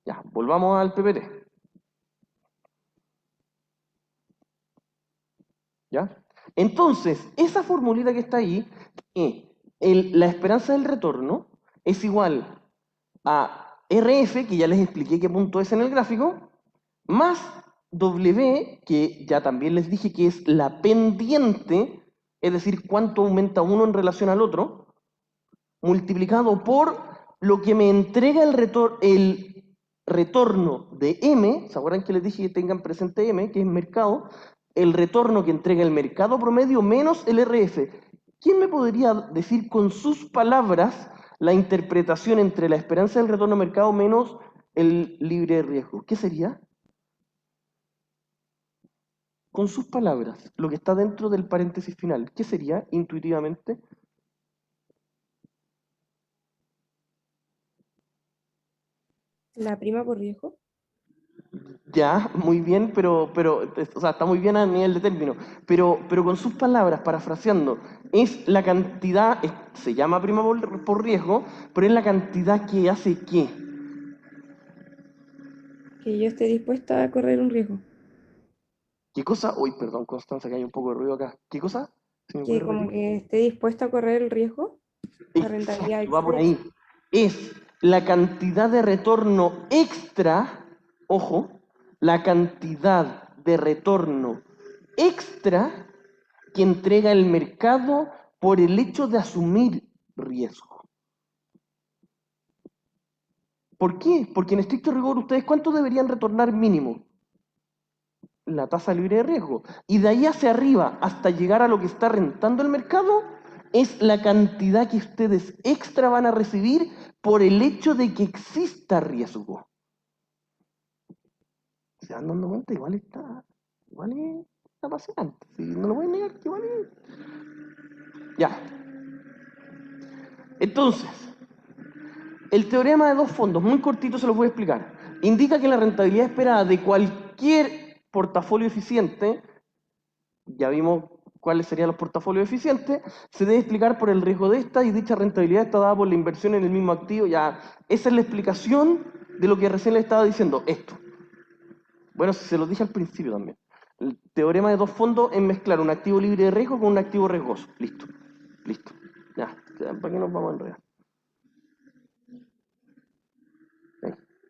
A: Ya, volvamos al PPT. ¿Ya? Entonces, esa formulita que está ahí, la esperanza del retorno es igual a RF, que ya les expliqué qué punto es en el gráfico, más W, que ya también les dije que es la pendiente, es decir, cuánto aumenta uno en relación al otro, multiplicado por lo que me entrega el retorno de M, ¿se acuerdan que les dije que tengan presente M, que es mercado? El retorno que entrega el mercado promedio menos el RF. ¿Quién me podría decir con sus palabras la interpretación entre la esperanza del retorno de mercado menos el libre de riesgo? ¿Qué sería? Con sus palabras, lo que está dentro del paréntesis final. ¿Qué sería intuitivamente?
B: La prima por riesgo.
A: Ya, muy bien, o sea, está muy bien a nivel de término, pero con sus palabras, parafraseando, es la cantidad, se llama prima por riesgo, pero es la cantidad que hace ¿qué?
B: Que yo esté dispuesta a correr un riesgo.
A: ¿Qué cosa? Uy, perdón, Constanza, que hay un poco de ruido acá. ¿Qué cosa? ¿Se me puede
B: Que como
A: repetir?
B: que esté dispuesta a correr el riesgo, la rentabilidad
A: Exacto, va por
B: extra.
A: ahí. Es la cantidad de retorno extra, ojo, la cantidad de retorno extra que entrega el mercado por el hecho de asumir riesgo. ¿Por qué? Porque en estricto rigor, ¿ustedes cuánto deberían retornar mínimo? La tasa libre de riesgo. Y de ahí hacia arriba, hasta llegar a lo que está rentando el mercado, es la cantidad que ustedes extra van a recibir por el hecho de que exista riesgo. ¿Se van dando cuenta? Igual está apasionante. ¿Sí? No lo voy a negar, que igual es. Ya. Entonces, el teorema de dos fondos, muy cortito se los voy a explicar. Indica que la rentabilidad esperada de cualquier portafolio eficiente, ya vimos cuáles serían los portafolios eficientes, se debe explicar por el riesgo de esta, y dicha rentabilidad está dada por la inversión en el mismo activo. Ya, esa es la explicación de lo que recién les estaba diciendo, esto. Bueno, se los dije al principio también. El teorema de dos fondos es mezclar un activo libre de riesgo con un activo riesgoso. Listo. Listo. Ya, ¿para qué nos vamos a enredar?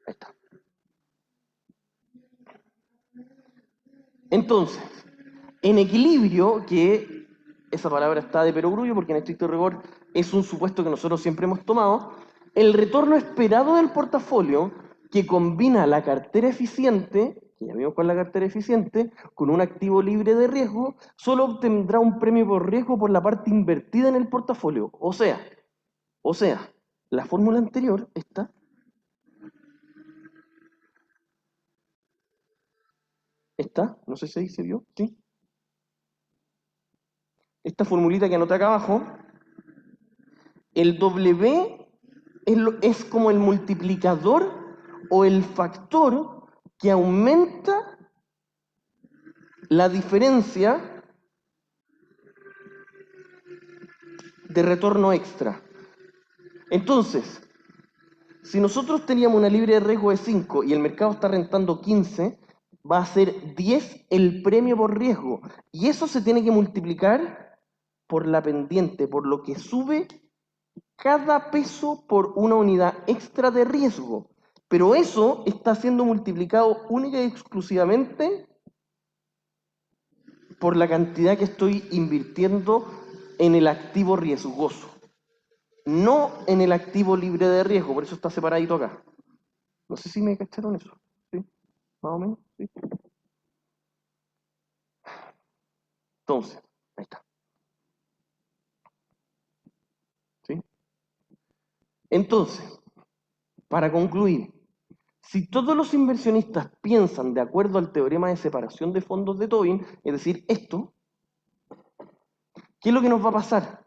A: Ahí está. Entonces, en equilibrio, que esa palabra está de perogrullo porque en estricto rigor es un supuesto que nosotros siempre hemos tomado, el retorno esperado del portafolio que combina la cartera eficiente, que ya vimos con la cartera eficiente, con un activo libre de riesgo, solo obtendrá un premio por riesgo por la parte invertida en el portafolio. O sea, la fórmula anterior está. ¿Está? No sé si ahí se vio, ¿sí? Esta formulita que anoté acá abajo, el W es como el multiplicador o el factor que aumenta la diferencia de retorno extra. Entonces, si nosotros teníamos una libre de riesgo de 5 y el mercado está rentando 15, va a ser 10 el premio por riesgo. Y eso se tiene que multiplicar por la pendiente, por lo que sube cada peso por una unidad extra de riesgo. Pero eso está siendo multiplicado única y exclusivamente por la cantidad que estoy invirtiendo en el activo riesgoso, no en el activo libre de riesgo. Por eso está separadito acá. No sé si me cacharon eso. ¿Sí? Más o menos. ¿Sí? Entonces, ahí está. ¿Sí? Entonces, para concluir, si todos los inversionistas piensan de acuerdo al teorema de separación de fondos de Tobin, es decir, esto, ¿qué es lo que nos va a pasar?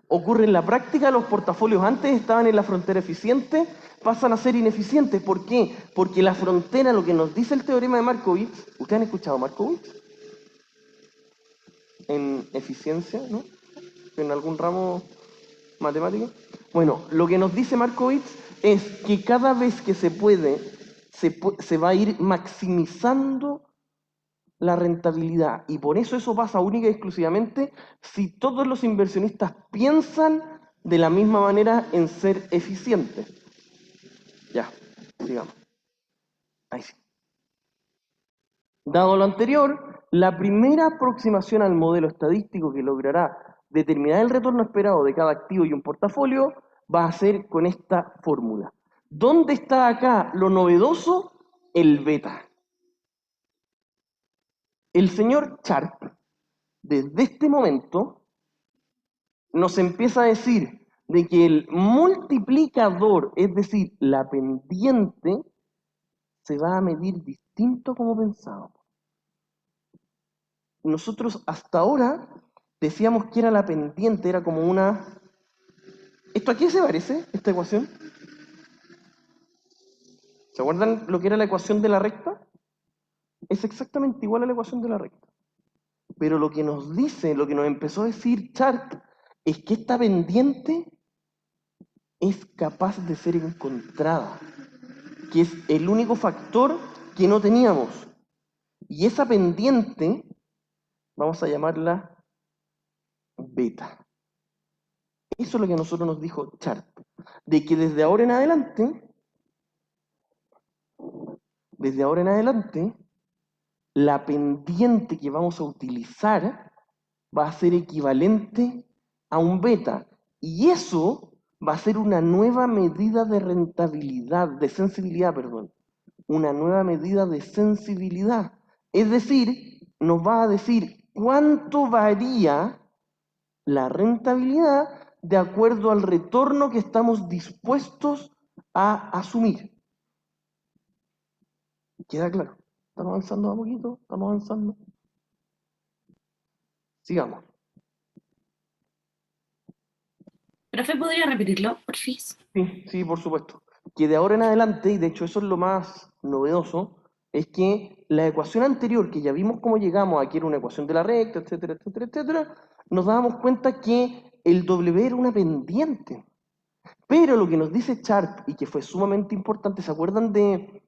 A: Ocurre en la práctica, los portafolios antes estaban en la frontera eficiente, pasan a ser ineficientes. ¿Por qué? Porque la frontera, lo que nos dice el teorema de Markowitz, ¿ustedes han escuchado a Markowitz? En eficiencia, ¿no? En algún ramo matemático. Bueno, lo que nos dice Markowitz es que cada vez que se puede, se va a ir maximizando la rentabilidad. Y por eso pasa única y exclusivamente si todos los inversionistas piensan de la misma manera en ser eficientes. Ya, sigamos. Ahí sí. Dado lo anterior, la primera aproximación al modelo estadístico que logrará determinar el retorno esperado de cada activo y un portafolio va a ser con esta fórmula. ¿Dónde está acá lo novedoso? El beta. El señor Sharp, desde este momento, nos empieza a decir de que el multiplicador, es decir, la pendiente, se va a medir distinto como pensábamos. Nosotros hasta ahora decíamos que era la pendiente, era como una... ¿Esto a qué se parece, esta ecuación? ¿Se acuerdan lo que era la ecuación de la recta? Es exactamente igual a la ecuación de la recta. Pero lo que nos dice, lo que nos empezó a decir Sharp, es que esta pendiente es capaz de ser encontrada, que es el único factor que no teníamos. Y esa pendiente, vamos a llamarla beta. Eso es lo que a nosotros nos dijo Sharp, de que desde ahora en adelante, la pendiente que vamos a utilizar va a ser equivalente a un beta. Y eso va a ser una nueva medida de rentabilidad, de sensibilidad, perdón. Una nueva medida de sensibilidad. Es decir, nos va a decir cuánto varía la rentabilidad de acuerdo al retorno que estamos dispuestos a asumir. ¿Queda claro? ¿Estamos avanzando a poquito? ¿Estamos avanzando? Sigamos.
F: Profe, ¿podría repetirlo, porfis?
A: Sí, por supuesto. Que de ahora en adelante, y de hecho eso es lo más novedoso, es que la ecuación anterior, que ya vimos cómo llegamos a que era una ecuación de la recta, etcétera, etcétera, etcétera, nos dábamos cuenta que el W era una pendiente. Pero lo que nos dice Sharp, y que fue sumamente importante, ¿se acuerdan de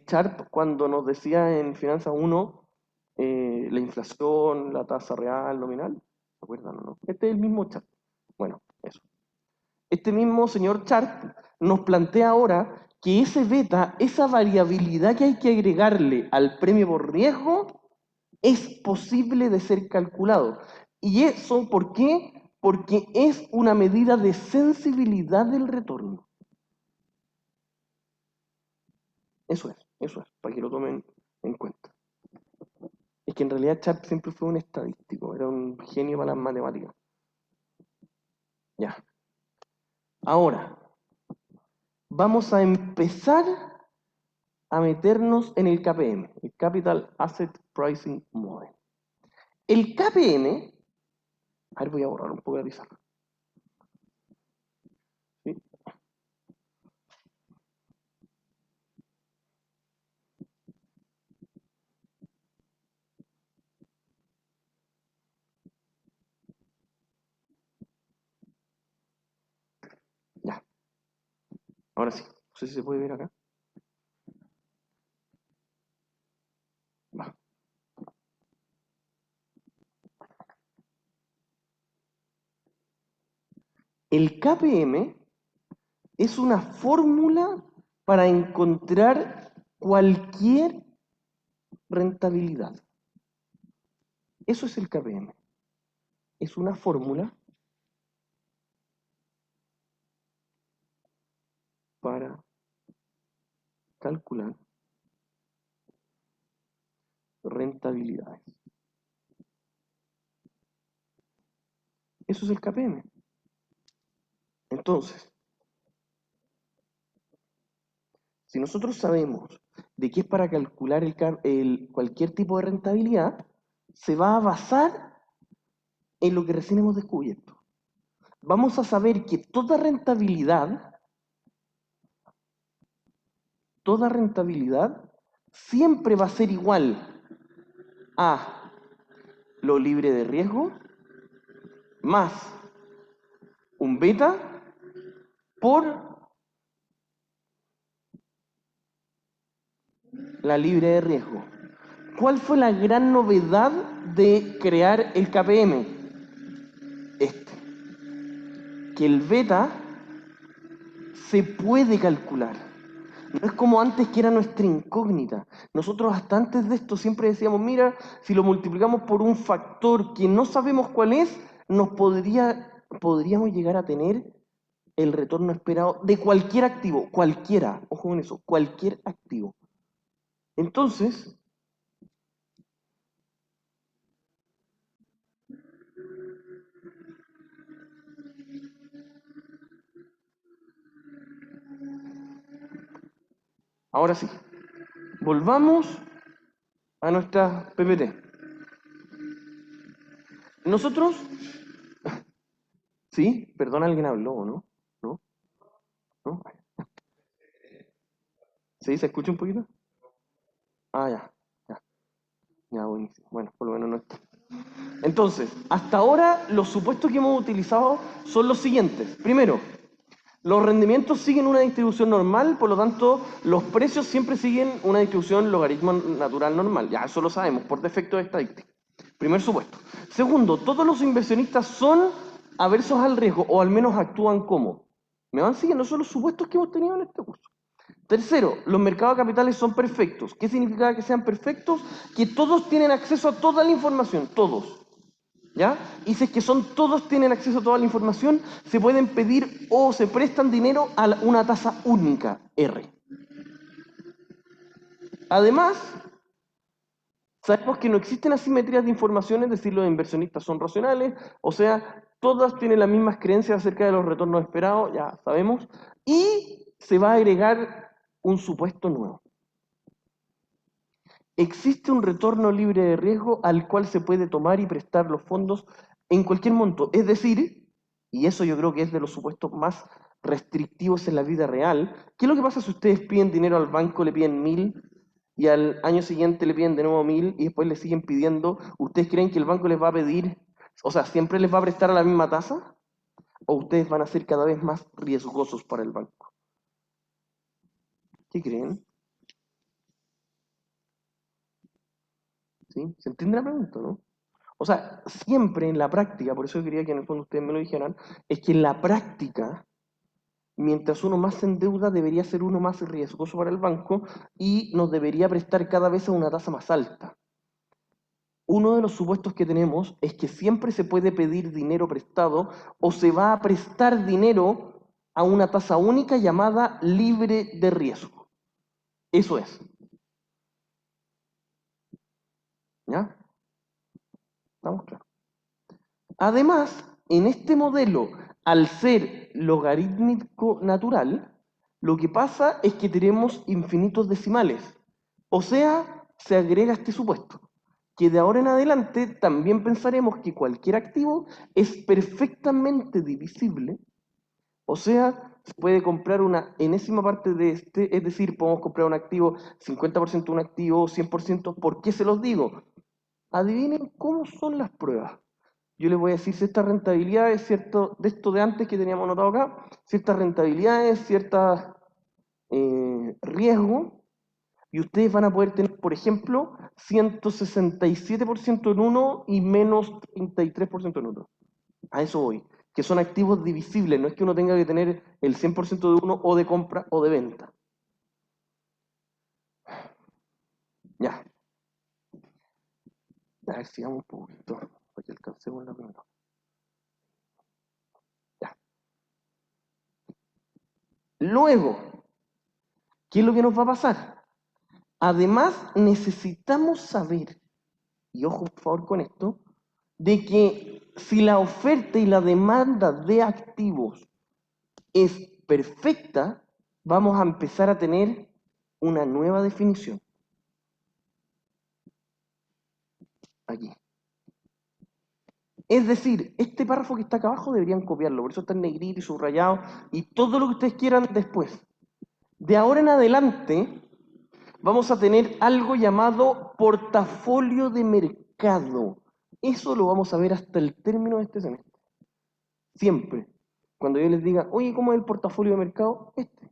A: Sharp cuando nos decía en Finanzas 1 la inflación, la tasa real, nominal? ¿Se acuerdan o no? Este es el mismo Sharp. Bueno, eso. Este mismo señor Sharp nos plantea ahora que ese beta, esa variabilidad que hay que agregarle al premio por riesgo, es posible de ser calculado. ¿Y eso por qué? Porque es una medida de sensibilidad del retorno. Eso es, para que lo tomen en cuenta. Es que en realidad Sharp siempre fue un estadístico, era un genio para las matemáticas. Ya. Ahora, vamos a empezar a meternos en el KPM, el Capital Asset Pricing Model. El KPM, a ver, voy a borrar un poco la pizarra. ¿Sí? Ya. Ahora sí. No sé si se puede ver acá. Va. El KPM es una fórmula para encontrar cualquier rentabilidad. Eso es el KPM. Es una fórmula para calcular rentabilidades. Eso es el KPM. Entonces, si nosotros sabemos de qué es para calcular cualquier tipo de rentabilidad, se va a basar en lo que recién hemos descubierto. Vamos a saber que toda rentabilidad siempre va a ser igual a lo libre de riesgo más un beta por la libre de riesgo. ¿Cuál fue la gran novedad de crear el KPM? Que el beta se puede calcular. No es como antes que era nuestra incógnita. Nosotros hasta antes de esto siempre decíamos, mira, si lo multiplicamos por un factor que no sabemos cuál es, podríamos llegar a tener el retorno esperado de cualquier activo, cualquiera, ojo con eso, cualquier activo. Entonces, ahora sí, volvamos a nuestra PPT. Nosotros, sí, perdón, alguien habló, ¿no? ¿No? ¿No? ¿Sí? ¿Se escucha un poquito? Ah, ya, buenísimo. Bueno, por lo menos no está. Entonces, hasta ahora los supuestos que hemos utilizado son los siguientes. Primero, los rendimientos siguen una distribución normal, por lo tanto, los precios siempre siguen una distribución logaritmo natural normal. Ya, eso lo sabemos, por defecto de estadística. Primer supuesto. Segundo, todos los inversionistas son aversos al riesgo, o al menos actúan como. ¿Me van siguiendo? Esos son los supuestos que hemos tenido en este curso. Tercero, los mercados de capitales son perfectos. ¿Qué significa que sean perfectos? Que todos tienen acceso a toda la información, todos. ¿Ya? Y si es que todos tienen acceso a toda la información, se pueden pedir o se prestan dinero a una tasa única, R. Además, sabemos que no existen asimetrías de información, es decir, los inversionistas son racionales, o sea, todas tienen las mismas creencias acerca de los retornos esperados, ya sabemos, y se va a agregar un supuesto nuevo. Existe un retorno libre de riesgo al cual se puede tomar y prestar los fondos en cualquier monto. Es decir, y eso yo creo que es de los supuestos más restrictivos en la vida real, ¿qué es lo que pasa si ustedes piden dinero al banco, le piden 1.000 y al año siguiente le piden de nuevo 1.000 y después le siguen pidiendo? ¿Ustedes creen que el banco les va a pedir, o sea, siempre les va a prestar a la misma tasa? ¿O ustedes van a ser cada vez más riesgosos para el banco? ¿Qué creen? ¿Sí? ¿Se entiende la pregunta, no? O sea, siempre en la práctica, por eso quería que en el fondo ustedes me lo dijeran, es que en la práctica, mientras uno más se endeuda, debería ser uno más riesgoso para el banco y nos debería prestar cada vez a una tasa más alta. Uno de los supuestos que tenemos es que siempre se puede pedir dinero prestado o se va a prestar dinero a una tasa única llamada libre de riesgo. Eso es. ¿Ya? ¿Estamos claros? Además, en este modelo, al ser logarítmico natural, lo que pasa es que tenemos infinitos decimales. O sea, se agrega este supuesto, que de ahora en adelante también pensaremos que cualquier activo es perfectamente divisible. O sea, se puede comprar una enésima parte de este, es decir, podemos comprar un activo, 50% de un activo, 100%. ¿Por qué se los digo? Adivinen cómo son las pruebas. Yo les voy a decir ciertas rentabilidades, cierto, de esto de antes que teníamos anotado acá, ciertas rentabilidades, ciertos riesgos, y ustedes van a poder tener, por ejemplo, 167% en uno y menos 33% en otro. A eso voy, que son activos divisibles, no es que uno tenga que tener el 100% de uno o de compra o de venta. Ya. A ver, sigamos un poquito, para que alcancemos la primera. Ya. Luego, ¿qué es lo que nos va a pasar? Además, necesitamos saber, y ojo por favor con esto, de que si la oferta y la demanda de activos es perfecta, vamos a empezar a tener una nueva definición. Aquí. Es decir, este párrafo que está acá abajo deberían copiarlo, por eso está en negrito y subrayado, y todo lo que ustedes quieran después. De ahora en adelante, vamos a tener algo llamado portafolio de mercado. Eso lo vamos a ver hasta el término de este semestre. Siempre. Cuando yo les diga, oye, ¿cómo es el portafolio de mercado? Este.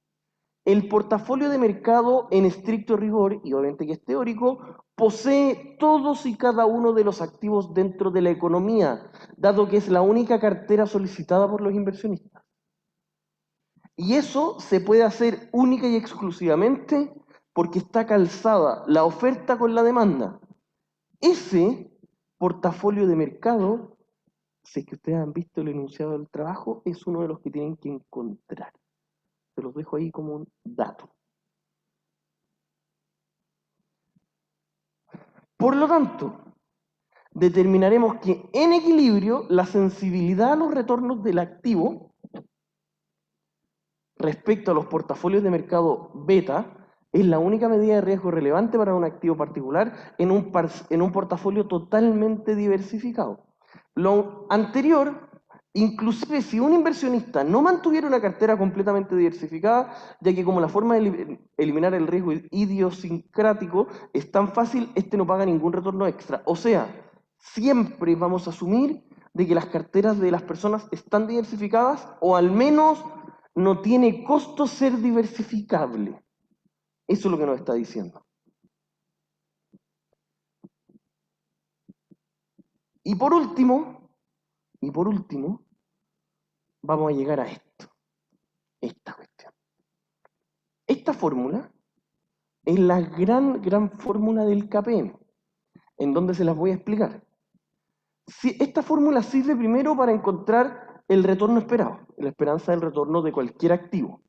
A: El portafolio de mercado, en estricto rigor, y obviamente que es teórico, posee todos y cada uno de los activos dentro de la economía, dado que es la única cartera solicitada por los inversionistas. Y eso se puede hacer única y exclusivamente porque está calzada la oferta con la demanda. Ese portafolio de mercado, si es que ustedes han visto el enunciado del trabajo, es uno de los que tienen que encontrar. Se los dejo ahí como un dato. Por lo tanto, determinaremos que en equilibrio la sensibilidad a los retornos del activo respecto a los portafolios de mercado beta es la única medida de riesgo relevante para un activo particular en un portafolio totalmente diversificado. Lo anterior, inclusive si un inversionista no mantuviera una cartera completamente diversificada, ya que como la forma de eliminar el riesgo idiosincrático es tan fácil, este no paga ningún retorno extra. O sea, siempre vamos a asumir de que las carteras de las personas están diversificadas o al menos no tiene costo ser diversificable. Eso es lo que nos está diciendo. Y por último, vamos a llegar a esto. Esta cuestión. Esta fórmula es la gran fórmula del KPM. ¿En dónde se las voy a explicar? esta fórmula sirve primero para encontrar el retorno esperado, la esperanza del retorno de cualquier activo.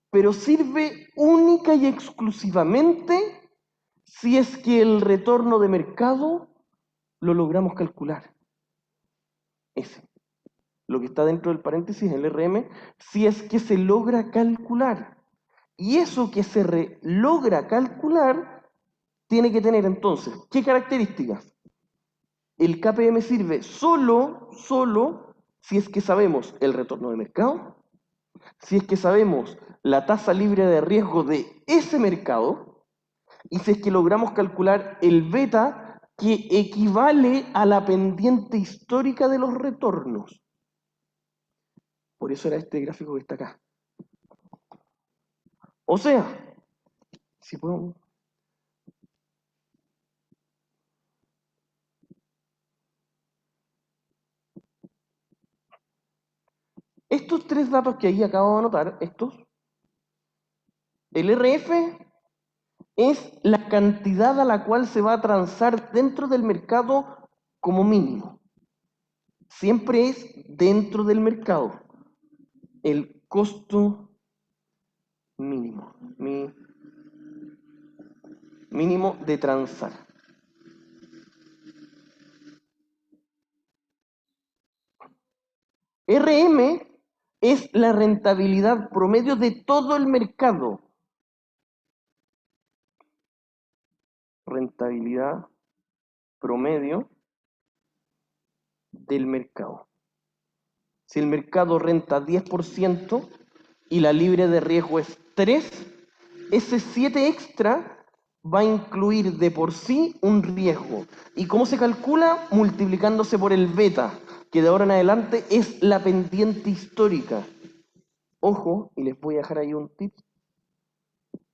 A: Pero sirve única y exclusivamente si es que el retorno de mercado lo logramos calcular. Ese. Lo que está dentro del paréntesis, el RM, si es que se logra calcular. Y eso que se logra calcular tiene que tener entonces, ¿qué características? El KPM sirve solo si es que sabemos el retorno de mercado, si es que sabemos la tasa libre de riesgo de ese mercado, y si es que logramos calcular el beta que equivale a la pendiente histórica de los retornos. Por eso era este gráfico que está acá. O sea, si puedo... Estos tres datos que ahí acabo de anotar, el RF es la cantidad a la cual se va a transar dentro del mercado como mínimo. Siempre es dentro del mercado. El costo mínimo. Mínimo de transar. RM es la rentabilidad promedio de todo el mercado. Rentabilidad promedio del mercado. Si el mercado renta 10% y la libre de riesgo es 3, ese 7 extra va a incluir de por sí un riesgo. ¿Y cómo se calcula? Multiplicándose por el beta, que de ahora en adelante es la pendiente histórica. Ojo, y les voy a dejar ahí un tip,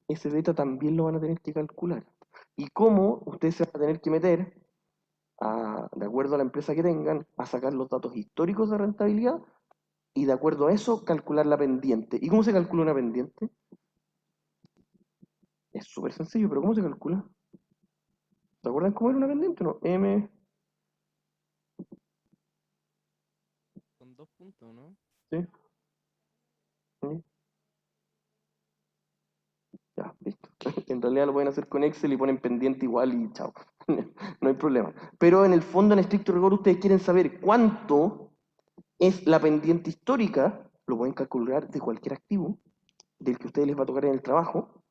A: ese beta también lo van a tener que calcular. ¿Y cómo? Ustedes se van a tener que meter, de acuerdo a la empresa que tengan, a sacar los datos históricos de rentabilidad y de acuerdo a eso calcular la pendiente. ¿Y cómo se calcula una pendiente? Es súper sencillo, pero ¿cómo se calcula? ¿Se acuerdan cómo era una pendiente? No, M...
G: Con 2 puntos, ¿no?
A: ¿Sí? ¿Sí? Ya, listo. En realidad lo pueden hacer con Excel y ponen pendiente igual y chao. No hay problema. Pero en el fondo, en estricto rigor, ustedes quieren saber cuánto es la pendiente histórica, lo pueden calcular de cualquier activo, del que a ustedes les va a tocar en el trabajo,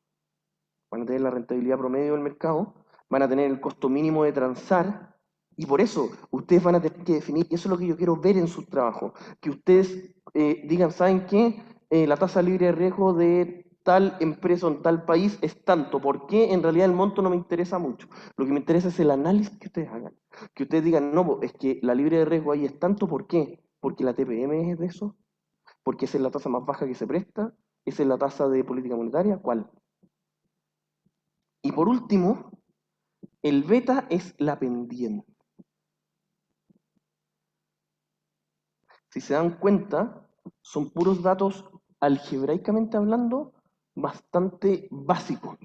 A: van a tener la rentabilidad promedio del mercado, van a tener el costo mínimo de transar, y por eso ustedes van a tener que definir, y eso es lo que yo quiero ver en sus trabajos, que ustedes digan, ¿saben qué? La tasa libre de riesgo de tal empresa en tal país es tanto. ¿Por qué? En realidad el monto no me interesa mucho. Lo que me interesa es el análisis que ustedes hagan. Que ustedes digan, no, es que la libre de riesgo ahí es tanto. ¿Por qué? Porque la TPM es de eso. Porque esa es la tasa más baja que se presta. Esa es la tasa de política monetaria. ¿Cuál? Y por último, el beta es la pendiente. Si se dan cuenta, son puros datos, algebraicamente hablando, bastante básicos.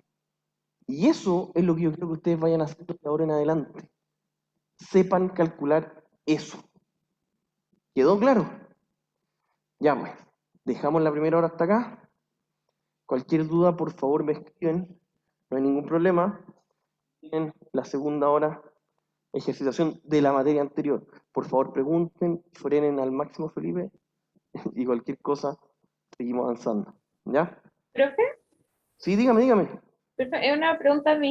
A: Y eso es lo que yo creo que ustedes vayan a hacer de ahora en adelante. Sepan calcular eso. ¿Quedó claro? Ya pues, dejamos la primera hora hasta acá. Cualquier duda, por favor, me escriben. No hay ningún problema. En la segunda hora, ejercitación de la materia anterior. Por favor, pregunten, frenen al máximo, Felipe, y cualquier cosa, seguimos avanzando. ¿Ya?
C: Profe,
A: Sí, dígame.
C: es una pregunta a mí.